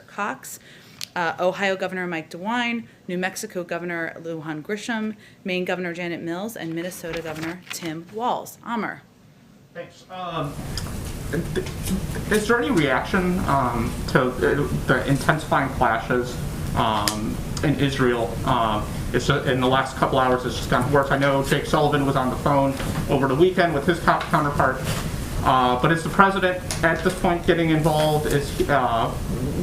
Cox, Ohio Governor Mike DeWine, New Mexico Governor Lujan Grisham, Maine Governor Janet Mills, and Minnesota Governor Tim Walz. Amr. Thanks. Is there any reaction to the intensifying clashes in Israel? In the last couple hours, it's just gotten worse. I know Jake Sullivan was on the phone over the weekend with his counterpart. But is the president at this point getting involved?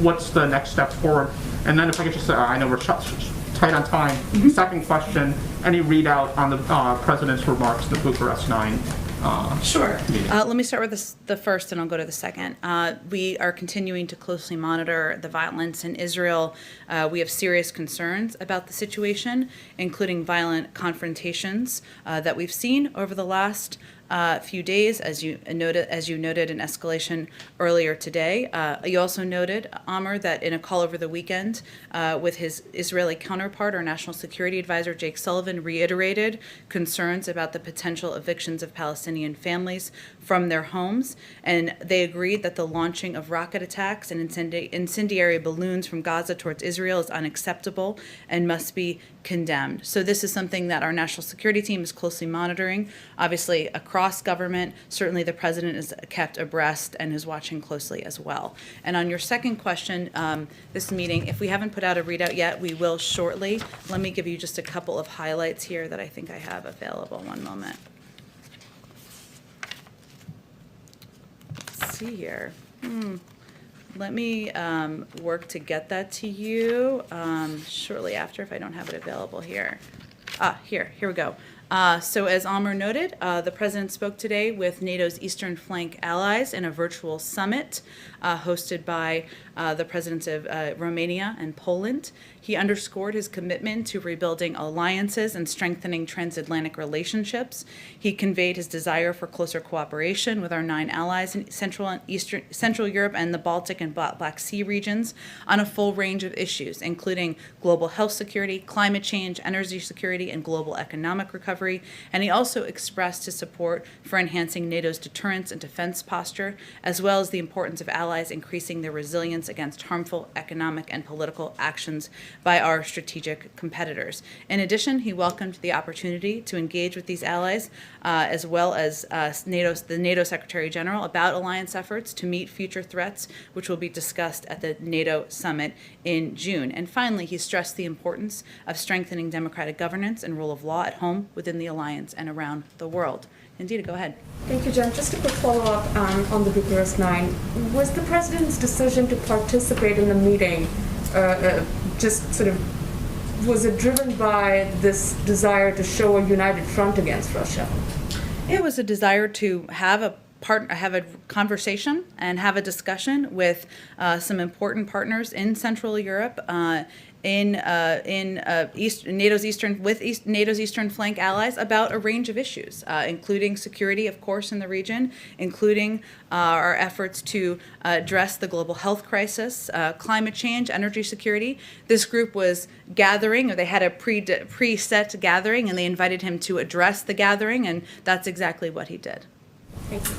What's the next step forward? And then if I could just, I know we're tight on time. Second question, any readout on the president's remarks in the Bucharest 9? Sure. Let me start with the first, and I'll go to the second. We are continuing to closely monitor the violence in Israel. We have serious concerns about the situation, including violent confrontations that we've seen over the last few days, as you noted, an escalation earlier today. You also noted, Amr, that in a call over the weekend with his Israeli counterpart, our National Security Advisor Jake Sullivan reiterated concerns about the potential evictions of Palestinian families from their homes, and they agreed that the launching of rocket attacks and incendiary balloons from Gaza towards Israel is unacceptable and must be condemned. So this is something that our national security team is closely monitoring. Obviously, across government, certainly the president is kept abreast and is watching closely as well. And on your second question, this meeting, if we haven't put out a readout yet, we will shortly. Let me give you just a couple of highlights here that I think I have available. One moment. Let's see here. Let me work to get that to you shortly after if I don't have it available here. Here we go. So as Amr noted, the president spoke today with NATO's Eastern Flank allies in a virtual summit hosted by the presidents of Romania and Poland. He underscored his commitment to rebuilding alliances and strengthening transatlantic relationships. He conveyed his desire for closer cooperation with our 9 allies in Central Europe and the Baltic and Black Sea regions on a full range of issues, including global health security, climate change, energy security, and global economic recovery. And he also expressed his support for enhancing NATO's deterrence and defense posture, as well as the importance of allies increasing their resilience against harmful economic and political actions by our strategic competitors. In addition, he welcomed the opportunity to engage with these allies, as well as the NATO Secretary General, about alliance efforts to meet future threats, which will be discussed at the NATO summit in June. And finally, he stressed the importance of strengthening democratic governance and rule of law at home, within the alliance, and around the world. Indita, go ahead. Thank you, Jen. Just a quick follow-up on the Bucharest 9. Was the president's decision to participate in the meeting was it driven by this desire to show a united front against Russia? It was a desire to have a conversation and have a discussion with some important partners in Central Europe, NATO's Eastern Flank allies, about a range of issues, including security, of course, in the region, including our efforts to address the global health crisis, climate change, energy security. This group was gathering, or they had a preset gathering, and they invited him to address the gathering, and that's exactly what he did. Thank you.